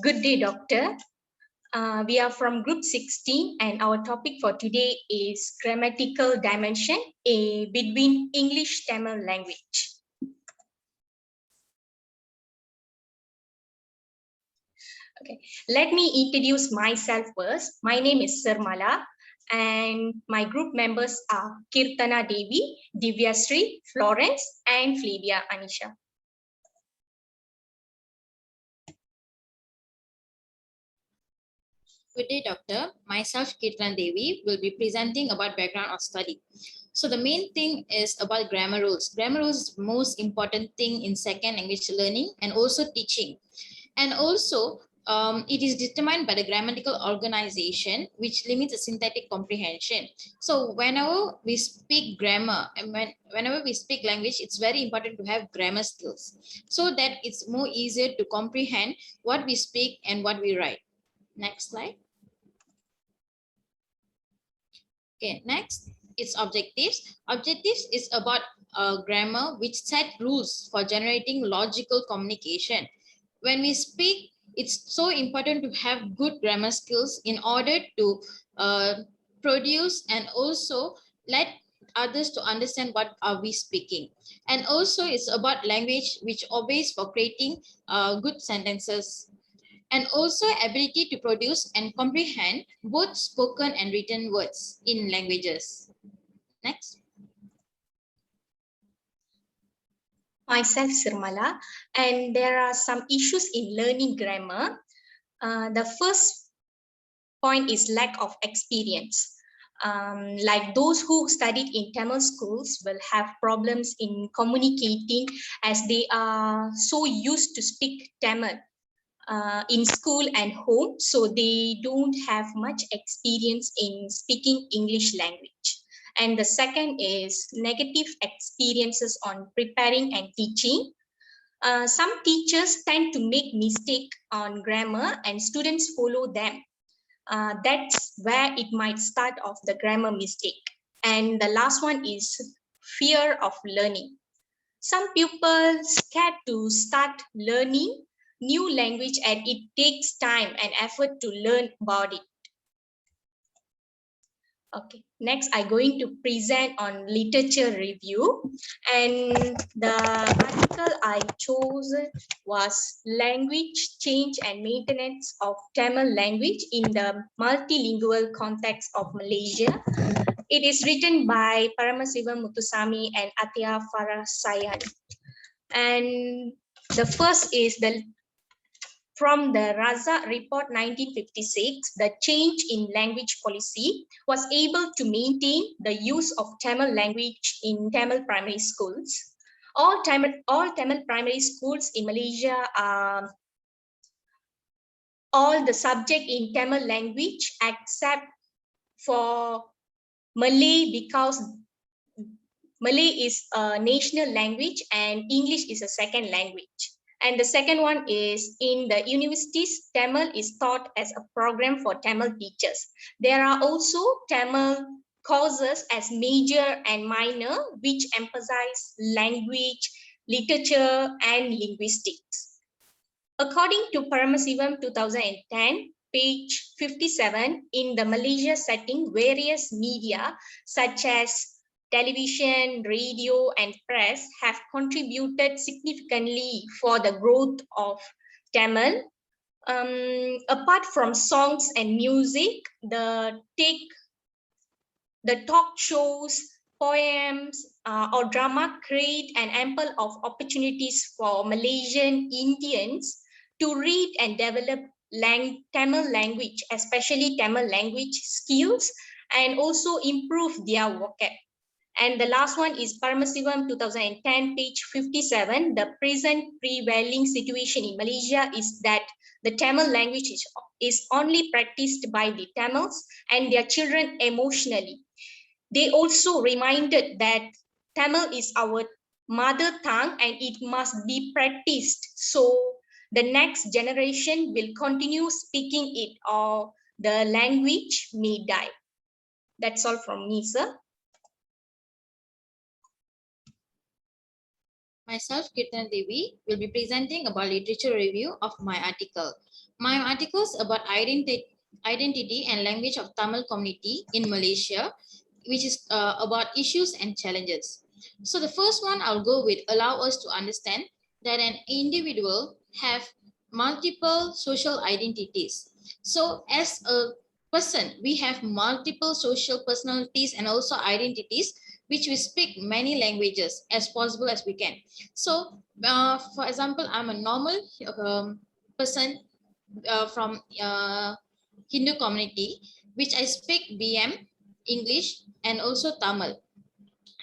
Good day, Doctor. We are from Group 16 and our topic for today is grammatical dimension between English Tamil language. Okay, let me introduce myself first. My name is Sarmala and my group members are Kirtana Devi, Divya Sri, Florence and Flavia Anisha. Good day, Doctor. Myself, Kirtan Devi, will be presenting about background of study. So the main thing is about grammar rules. Grammar rules is the most important thing in second language learning and also teaching. And also, it is determined by the grammatical organization, which limits the syntactic comprehension. So whenever we speak grammar and whenever we speak language, it's very important to have grammar skills so that it's more easier to comprehend what we speak and what we write. Next slide. Okay, next, it's objectives. Objectives is about grammar which set rules for generating logical communication. When we speak, it's so important to have good grammar skills in order to produce and also let others to understand what are we speaking. And also it's about language which obeys for creating good sentences, and also ability to produce and comprehend both spoken and written words in languages. Next. Myself, Sirmala, and there are some issues in learning grammar. The first point is lack of experience. Like those who studied in Tamil schools will have problems in communicating as they are so used to speak Tamil in school and home, so they don't have much experience in speaking English language. And the second is negative experiences on preparing and teaching. Some teachers tend to make mistake on grammar and students follow them. That's where it might start off the grammar mistake. And the last one is fear of learning. Some people scared to start learning new language and it takes time and effort to learn about it. Okay, next I'm going to present on literature review, and the article I chose was Language Change and Maintenance of Tamil Language in the Multilingual Context of Malaysia. It is written by Paramasivam Muthusamy and Atya Farasayan. And the first is from the Raza Report 1956, the change in language policy was able to maintain the use of Tamil language in Tamil primary schools. All Tamil primary schools in Malaysia are all the subject in Tamil language except for Malay, because Malay is a national language and English is a second language. And the second one is in the universities, Tamil is taught as a program for Tamil teachers. There are also Tamil courses as major and minor, which emphasize language, literature, and linguistics. According to Paramasivam 2010, page 57, in the Malaysia setting, various media such as television, radio, and press have contributed significantly for the growth of Tamil. Apart from songs and music, the talk shows, poems, or drama create an ample of opportunities for Malaysian Indians to read and develop Tamil language, especially Tamil language skills, and also improve their vocab. And the last one is Paramasivam 2010, page 57. The present prevailing situation in Malaysia is that the Tamil language is only practiced by the Tamils and their children emotionally. They also reminded that Tamil is our mother tongue and it must be practiced. So the next generation will continue speaking it or the language may die. That's all from me, sir. Myself, Kirtan Devi, will be presenting about literature review of my article. My article is about identity and language of Tamil community in Malaysia, which is about issues and challenges. So the first one I'll go with allow us to understand that an individual have multiple social identities. So as a person, we have multiple social personalities and also identities, which we speak many languages as possible as we can. So, for example, I'm a normal person from Hindu community, which I speak BM, English, and also Tamil.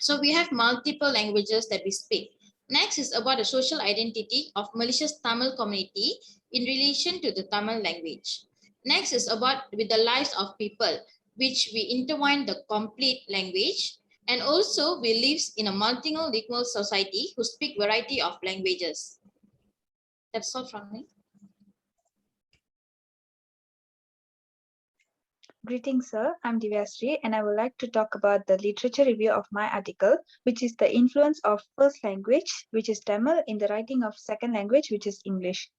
So we have multiple languages that we speak. Next is about the social identity of Malaysia's Tamil community in relation to the Tamil language. Next is about with the lives of people, which we intertwine the complete language. And also we live in a multilingual society who speak variety of languages. That's all from me. Greetings, sir. I'm Divyasri, and I would like to talk about the literature review of my article, which is the influence of first language, which is Tamil, in the writing of second language, which is English.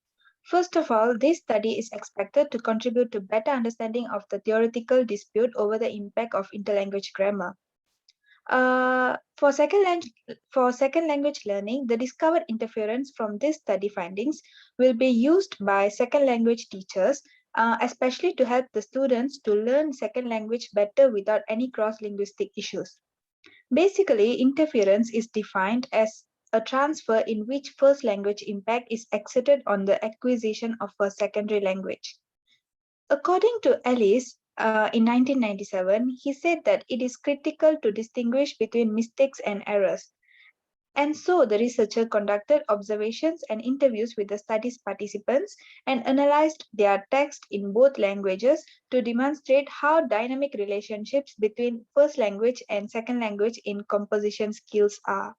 First of all, this study is expected to contribute to better understanding of the theoretical dispute over the impact of interlanguage grammar. For second language learning, the discovered interference from this study findings will be used by second language teachers, especially to help the students to learn second language better without any cross-linguistic issues. Basically, interference is defined as a transfer in which first language impact is exerted on the acquisition of a secondary language. According to Ellis, in 1997, he said that it is critical to distinguish between mistakes and errors. And so the researcher conducted observations and interviews with the study's participants and analyzed their text in both languages to demonstrate how dynamic relationships between first language and second language in composition skills are.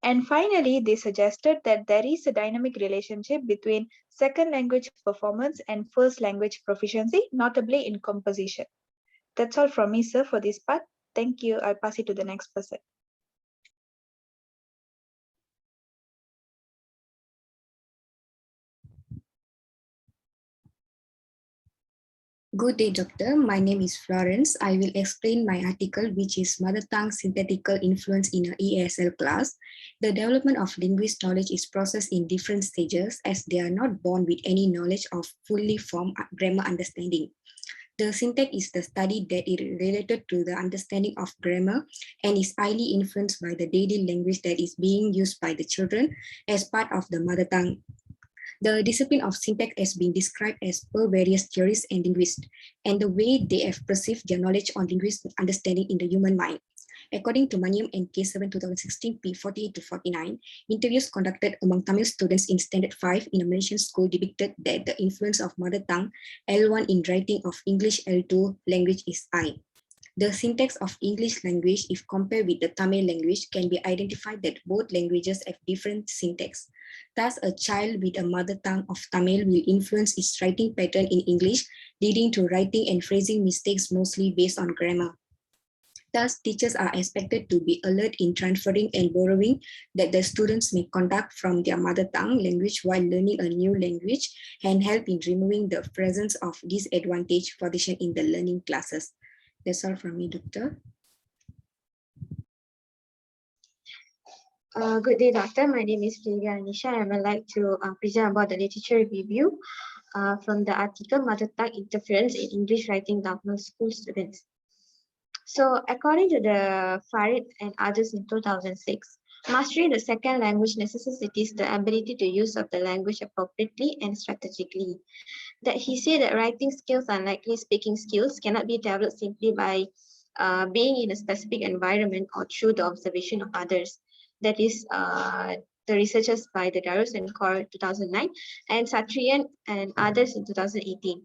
And finally, they suggested that there is a dynamic relationship between second language performance and first language proficiency, notably in composition. That's all from me, sir, for this part. Thank you. I'll pass it to the next person. Good day, Doctor. My name is Florence. I will explain my article, which is Mother Tongue Synthetical Influence in an ESL class. The development of linguist knowledge is processed in different stages as they are not born with any knowledge of fully formed grammar understanding. The syntax is the study that is related to the understanding of grammar and is highly influenced by the daily language that is being used by the children as part of the mother tongue. The discipline of syntax has been described as per various theorists and linguists, and the way they have perceived their knowledge on linguistic understanding in the human mind. According to Maniam and K7 2016 P48 to 49, interviews conducted among Tamil students in Standard 5 in a Malaysian school depicted that the influence of mother tongue L1 in writing of English L2 language is high. The syntax of English language, if compared with the Tamil language, can be identified that both languages have different syntax. Thus, a child with a mother tongue of Tamil will influence its writing pattern in English, leading to writing and phrasing mistakes mostly based on grammar. Thus, teachers are expected to be alert in transferring and borrowing that the students may conduct from their mother tongue language while learning a new language and help in removing the presence of disadvantage position in the learning classes. That's all from me, Doctor. Good day, Doctor. My name is Flavia Anisha, and I would like to present about the literature review from the article Mother Tongue Interference in English Writing Tamil School Students. So, according to the Farid and others in 2006, mastering the second language necessitates the ability to use of the language appropriately and strategically. That he said that writing skills, unlike speaking skills, cannot be developed simply by being in a specific environment or through the observation of others. That is the researchers by the Darus and Kaur 2009 and Satrian and others in 2018.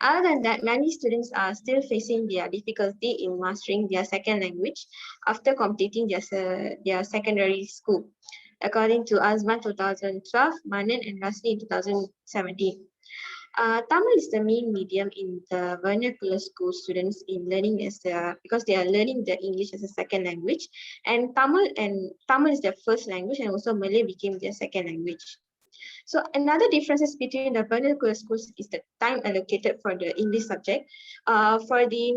Other than that, many students are still facing their difficulty in mastering their second language after completing their secondary school, according to Azman 2012, Manan and Rasli in 2017. Tamil is the main medium in the vernacular school students in learning because they are learning the English as a second language, and Tamil is their first language, and also Malay became their second language. So another differences between the vernacular schools is the time allocated for the English subject. For the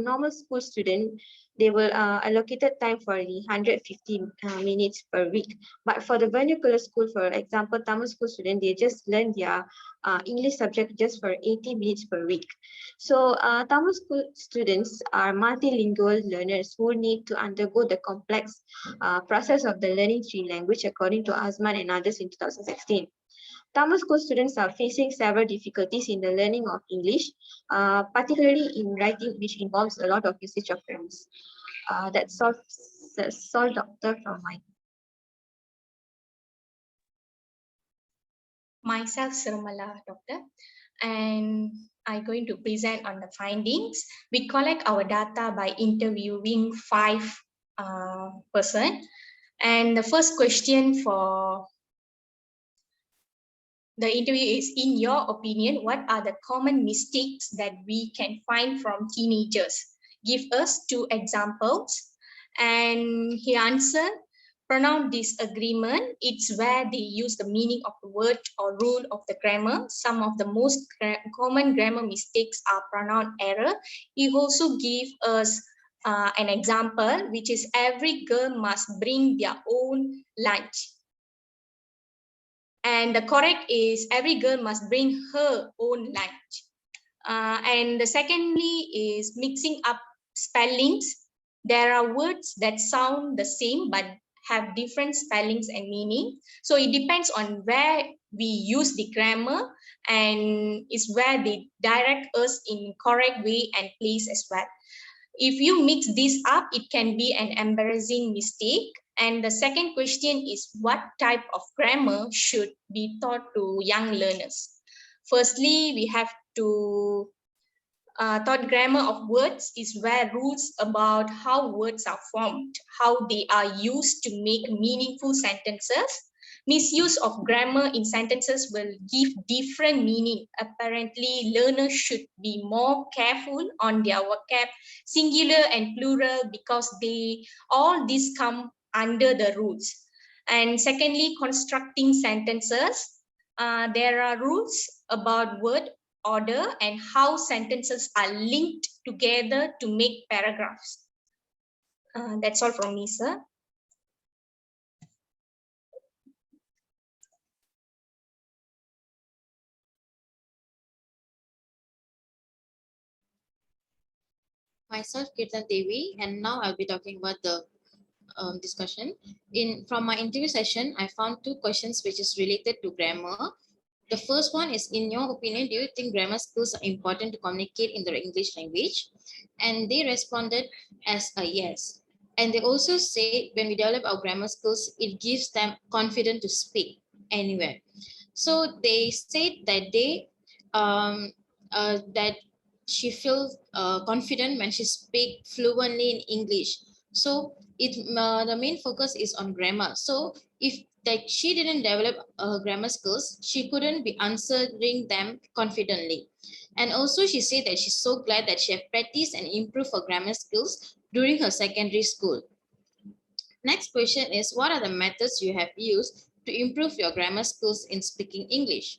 normal school student, they will allocated time for the 150 minutes per week. But for the vernacular school, for example, Tamil school student, they just learn their English subject just for 80 minutes per week. So Tamil school students are multilingual learners who need to undergo the complex process of the learning three language according to Azman and others in 2016. Tamil school students are facing several difficulties in the learning of English, particularly in writing, which involves a lot of usage of grammars. That's all, Doctor, from my. Myself, Sirmala, doctor, and I'm going to present on the findings. We collect our data by interviewing 5 persons. And the first question for the interview is, in your opinion, what are the common mistakes that we can find from teenagers? Give us 2 examples. And he answered, pronoun disagreement, it's where they use the meaning of the word or rule of the grammar. Some of the most common grammar mistakes are pronoun error. He also gave us an example, which is every girl must bring their own lunch. And the correct is every girl must bring her own lunch. And the secondly is mixing up spellings. There are words that sound the same but have different spellings and meaning. So it depends on where we use the grammar, and is where they direct us in correct way and place as well. If you mix this up, it can be an embarrassing mistake. And the second question is, what type of grammar should be taught to young learners? Firstly, we have to taught grammar of words is where rules about how words are formed, how they are used to make meaningful sentences. Misuse of grammar in sentences will give different meaning. Apparently, learners should be more careful on their vocab, singular and plural, because all these come under the rules. And secondly, constructing sentences. There are rules about word order and how sentences are linked together to make paragraphs. That's all from me, sir. Myself, Kirtan Devi, and now I'll be talking about the discussion. From my interview session, I found 2 questions which is related to grammar. The first one is, in your opinion, do you think grammar skills are important to communicate in the English language? And they responded as a yes. And they also say when we develop our grammar skills, it gives them confidence to speak anywhere. So they said that that she feels confident when she speaks fluently in English. So the main focus is on grammar. So if she didn't develop grammar skills, she couldn't be answering them confidently. And also she said that she's so glad that she have practiced and improved her grammar skills during her secondary school. Next question is, what are the methods you have used to improve your grammar skills in speaking English?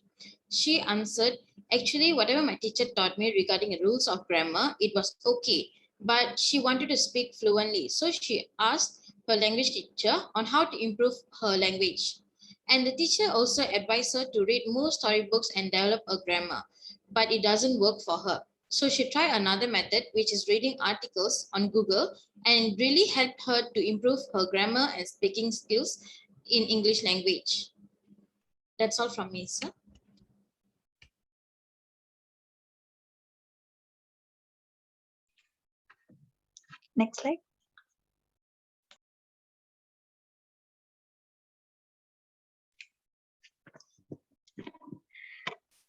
She answered, actually, whatever my teacher taught me regarding the rules of grammar, it was okay, but she wanted to speak fluently. So she asked her language teacher on how to improve her language. And the teacher also advised her to read more storybooks and develop a grammar, but it doesn't work for her. So she tried another method, which is reading articles on Google, and really helped her to improve her grammar and speaking skills in English language. That's all from me, sir. Next slide.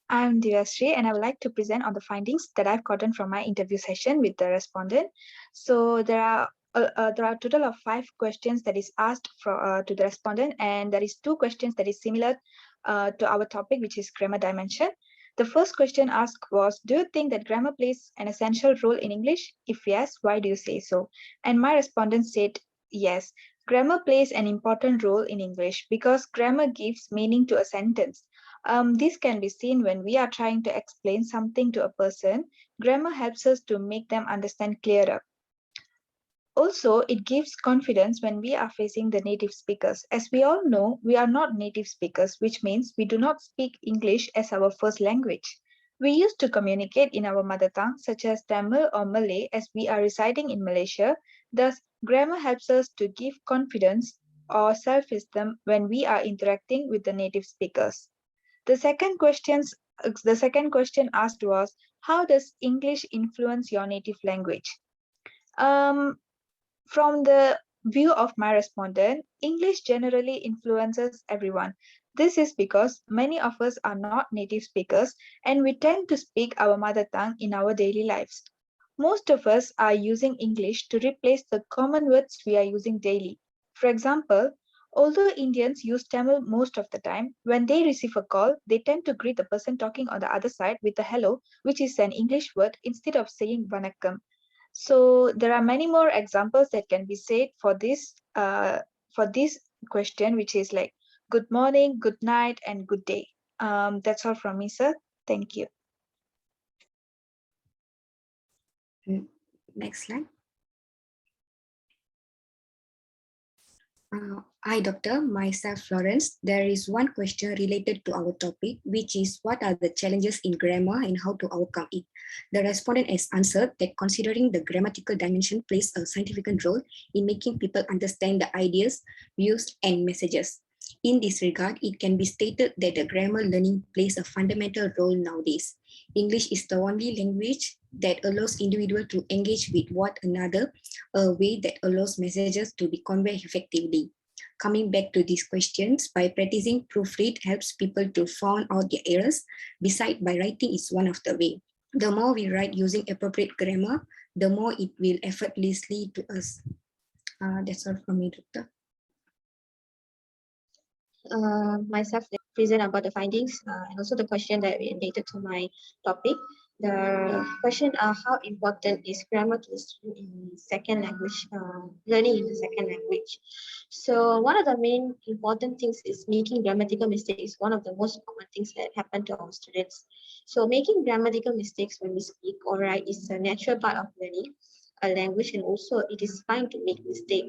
I'm Divasri, and I would like to present on the findings that I've gotten from my interview session with the respondent. So there are there are a total of 5 questions that is asked to the respondent, and there is 2 questions that is similar to our topic, which is grammar dimension. The first question asked was, do you think that grammar plays an essential role in English? If yes, why do you say so? And my respondent said, yes, grammar plays an important role in English because grammar gives meaning to a sentence. This can be seen when we are trying to explain something to a person. Grammar helps us to make them understand clearer. Also, it gives confidence when we are facing the native speakers. As we all know, we are not native speakers, which means we do not speak English as our first language. We used to communicate in our mother tongue, such as Tamil or Malay, as we are residing in Malaysia. Thus, grammar helps us to give confidence or self-esteem when we are interacting with the native speakers. The second question asked was, how does English influence your native language? Um, from the view of my respondent, English generally influences everyone. This is because many of us are not native speakers and we tend to speak our mother tongue in our daily lives. Most of us are using English to replace the common words we are using daily. For example, although Indians use Tamil most of the time, when they receive a call, they tend to greet the person talking on the other side with a hello, which is an English word, instead of saying vanakkam. So there are many more examples that can be said for this question, which is like good morning, good night, and good day. That's all from me, sir. Thank you. Next slide. Hi, Doctor. Myself, Florence. There is one question related to our topic, which is what are the challenges in grammar and how to overcome it? The respondent has answered that considering the grammatical dimension plays a significant role in making people understand the ideas, views, and messages. In this regard, it can be stated that the grammar learning plays a fundamental role nowadays. English is the only language that allows individuals to engage with one another, a way that allows messages to be conveyed effectively. Coming back to these questions, by practicing proofread helps people to find out their errors, besides by writing is one of the way. The more we write using appropriate grammar, the more it will effortlessly to us. That's all from me, Doctor. Myself present about the findings and also the question that related to my topic. The question how important is grammar to the student in second language, learning in the second language. So one of the main important things is making grammatical mistakes. One of the most common things that happen to our students. So making grammatical mistakes when we speak or write is a natural part of learning a language, and also it is fine to make mistake,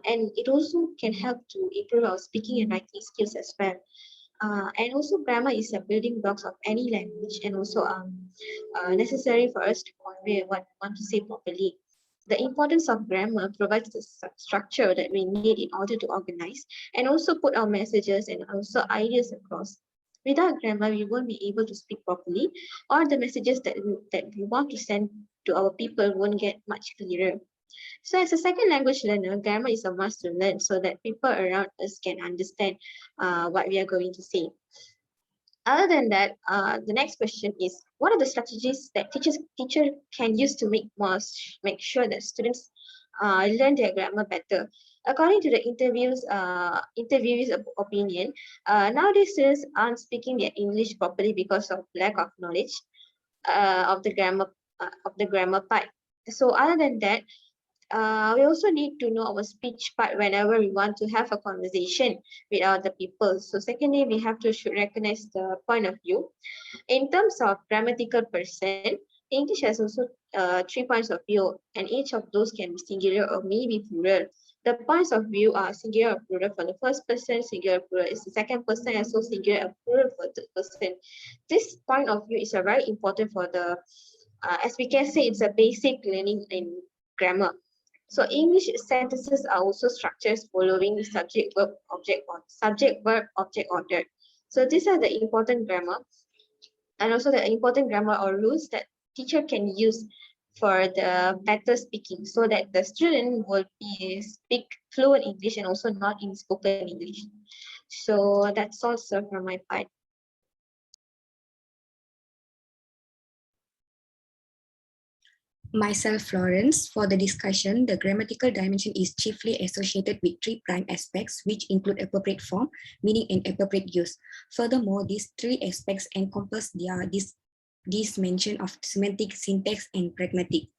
and it also can help to improve our speaking and writing skills as well. And also grammar is a building blocks of any language, and also necessary for us to convey what we want to say properly. The importance of grammar provides the structure that we need in order to organize and also put our messages and also ideas across. Without grammar, we won't be able to speak properly, or the messages that we want to send to our people won't get much clearer. So as a second language learner, grammar is a must to learn so that people around us can understand what we are going to say. Other than that, the next question is, what are the strategies that teacher can use to make sure that students learn their grammar better? According to the interviewees' opinion, nowadays students aren't speaking their English properly because of lack of knowledge of the grammar part. So other than that, we also need to know our speech part whenever we want to have a conversation with other people. So secondly, we have to should recognize the point of view. In terms of grammatical person, English has also 3 points of view, and each of those can be singular or maybe plural. The points of view are singular or plural for the first person, singular plural is the second person, and so singular or plural for the person. This point of view is a very important for the, as we can say, it's a basic learning in grammar. So English sentences are also structures following subject, verb, object, or subject, verb, object, order. So these are the important grammar, and also the important grammar or rules that teacher can use for the better speaking, so that the student will be speak fluent English and also not in spoken English. So that's also from my part. Myself, Florence. For the discussion, the grammatical dimension is chiefly associated with three prime aspects, which include appropriate form, meaning, and appropriate use. Furthermore, these three aspects encompass this mention of semantic, syntax, and pragmatic.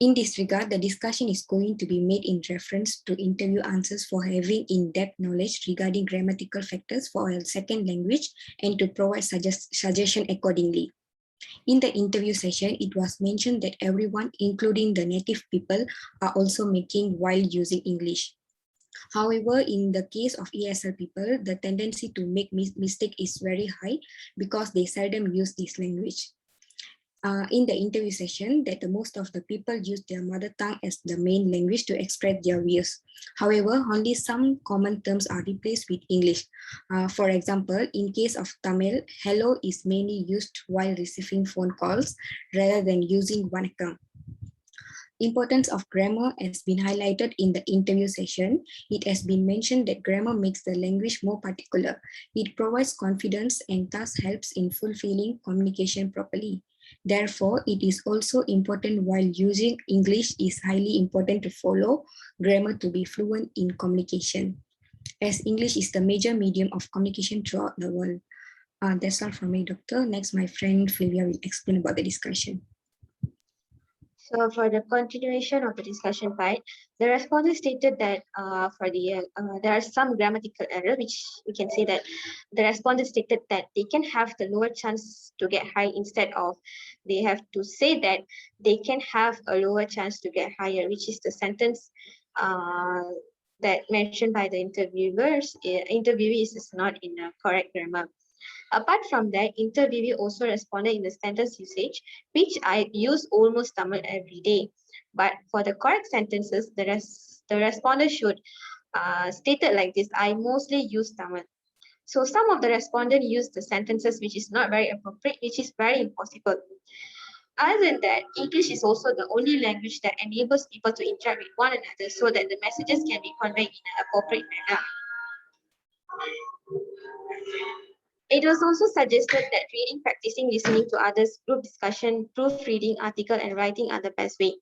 In this regard, the discussion is going to be made in reference to interview answers for having in-depth knowledge regarding grammatical factors for a second language and to provide suggestion accordingly. In the interview session, it was mentioned that everyone, including the native people, are also making while using English. However, in the case of ESL people, the tendency to make mistake is very high because they seldom use this language. In the interview session, that most of the people use their mother tongue as the main language to express their views. However, only some common terms are replaced with English. For example, in case of Tamil, hello is mainly used while receiving phone calls rather than using vanakkam. Importance of grammar has been highlighted in the interview session. It has been mentioned that grammar makes the language more particular. It provides confidence and thus helps in fulfilling communication properly. Therefore, it is also important while using English is highly important to follow grammar to be fluent in communication, as English is the major medium of communication throughout the world. That's all from me, Doctor. Next, my friend Flavia will explain about the discussion. So for the continuation of the discussion part, the respondent stated that there are some grammatical error, which we can say that the respondent stated that they can have the lower chance to get high instead of they have to say that they can have a lower chance to get higher, which is the sentence that mentioned by the interviewees is not in a correct grammar. Apart from that, interviewee also responded in the sentence usage, which I use almost Tamil every day. But for the correct sentences, the respondent should stated like this: I mostly use Tamil. So some of the respondent used the sentences which is not very appropriate, which is very impossible. Other than that, English is also the only language that enables people to interact with one another so that the messages can be conveyed in an appropriate manner. It was also suggested that reading, practicing, listening to others, group discussion, proofreading, article, and writing are the best way.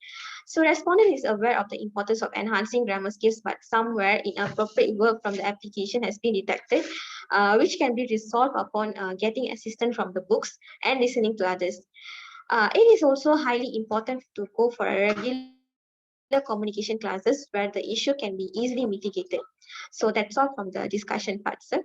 So respondent is aware of the importance of enhancing grammar skills, but somewhere inappropriate work from the application has been detected, which can be resolved upon getting assistance from the books and listening to others. It is also highly important to go for a regular communication classes where the issue can be easily mitigated. So that's all from the discussion part, sir.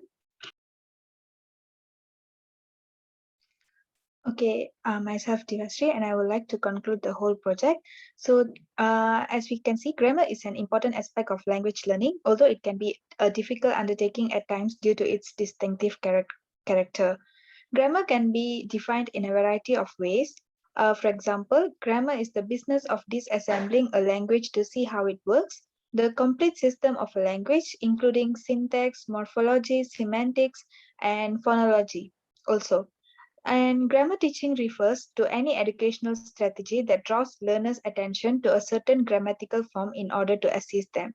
Okay, myself Divasri, and I would like to conclude the whole project. So, as we can see, grammar is an important aspect of language learning, although it can be a difficult undertaking at times due to its distinctive character. Grammar can be defined in a variety of ways. For example, grammar is the business of disassembling a language to see how it works. The complete system of a language, including syntax, morphology, semantics, and phonology also. And grammar teaching refers to any educational strategy that draws learners' attention to a certain grammatical form in order to assist them.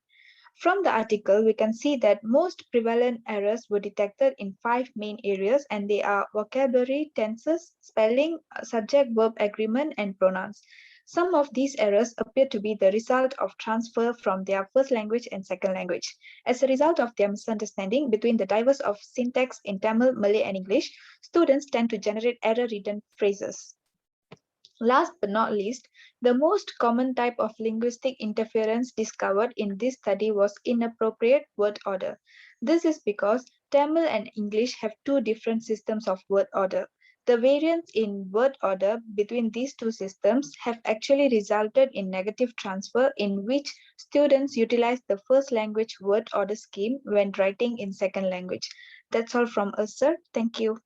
From the article, we can see that most prevalent errors were detected in five main areas, and they are vocabulary, tenses, spelling, subject-verb agreement, and pronouns. Some of these errors appear to be the result of transfer from their first language and second language. As a result of their misunderstanding between the diverse of syntax in Tamil, Malay, and English, students tend to generate error-ridden phrases. Last but not least, the most common type of linguistic interference discovered in this study was inappropriate word order. This is because Tamil and English have two different systems of word order. The variance in word order between these two systems have actually resulted in negative transfer in which students utilize the first language word order scheme when writing in second language. That's all from us, sir. Thank you.